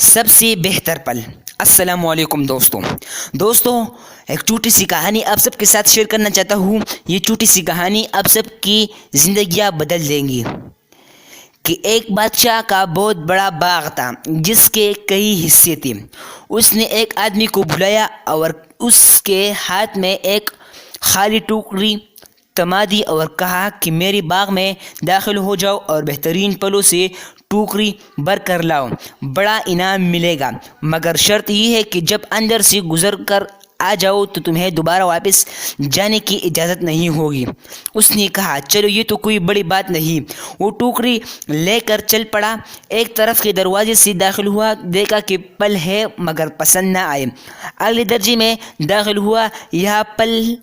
سب سے بہتر پل۔ السلام علیکم دوستوں ایک چھوٹی سی کہانی آپ سب کے ساتھ شیئر کرنا چاہتا ہوں۔ یہ چھوٹی سی کہانی آپ سب کی زندگیاں بدل دیں گی۔ کہ ایک بادشاہ کا بہت بڑا باغ تھا جس کے کئی حصے تھے۔ اس نے ایک آدمی کو بلایا اور اس کے ہاتھ میں ایک خالی ٹوکری تھما دی اور کہا کہ میرے باغ میں داخل ہو جاؤ اور بہترین پھلوں سے ٹوکری بھر کر لاؤ، بڑا انعام ملے گا، مگر شرط یہ ہے کہ جب اندر سے گزر کر آ جاؤ تو تمہیں دوبارہ واپس جانے کی اجازت نہیں ہوگی۔ اس نے کہا چلو یہ تو کوئی بڑی بات نہیں۔ وہ ٹوکری لے کر چل پڑا، ایک طرف کے دروازے سے داخل ہوا، دیکھا کہ پھل ہے مگر پسند نہ آئے۔ اگلے درجے میں داخل ہوا، یہاں پھل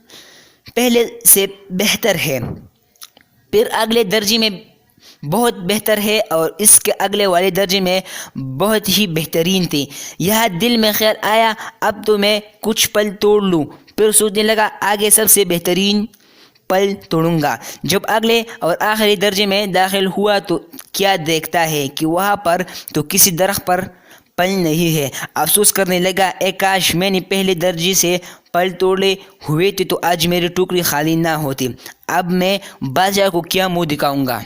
پہلے سے بہتر ہے، پھر اگلے درجے میں بہت بہتر ہے اور اس کے اگلے والے درجے میں بہت ہی بہترین تھے۔ یہاں دل میں خیال آیا اب تو میں کچھ پھل توڑ لوں، پھر سوچنے لگا آگے سب سے بہترین پھل توڑوں گا۔ جب اگلے اور آخری درجے میں داخل ہوا تو کیا دیکھتا ہے کہ وہاں پر تو کسی درخت پر پھل نہیں ہے۔ افسوس کرنے لگا اے کاش میں نے پہلے درجے سے پھل توڑے ہوئے تھے تو آج میری ٹوکری خالی نہ ہوتی، اب میں بادشاہ کو کیا منہ دکھاؤں گا۔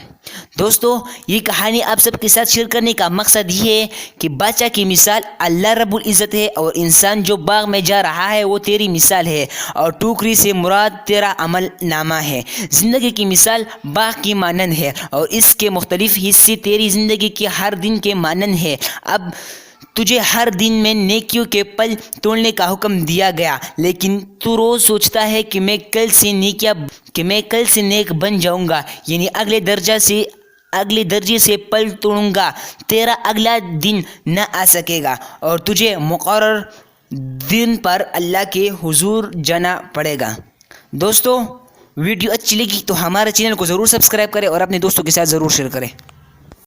دوستو یہ کہانی آپ سب کے ساتھ شیئر کرنے کا مقصد یہ ہے کہ بادشاہ کی مثال اللہ رب العزت ہے اور انسان جو باغ میں جا رہا ہے وہ تیری مثال ہے، اور ٹوکری سے مراد تیرا عمل نامہ ہے۔ زندگی کی مثال باغ کی مانند ہے اور اس کے مختلف حصے تیری زندگی کے ہر دن کے مانند ہے۔ اب تجھے ہر دن میں نیکیوں کے پھل توڑنے کا حکم دیا گیا، لیکن تو روز سوچتا ہے کہ میں کل سے نیک بن جاؤں گا، یعنی اگلے درجے سے پھل توڑوں گا۔ تیرا اگلا دن نہ آ سکے گا اور تجھے مقرر دن پر اللہ کے حضور جانا پڑے گا۔ دوستو ویڈیو اچھی لگی تو ہمارے چینل کو ضرور سبسکرائب کریں اور اپنے دوستوں کے ساتھ ضرور شیئر کریں۔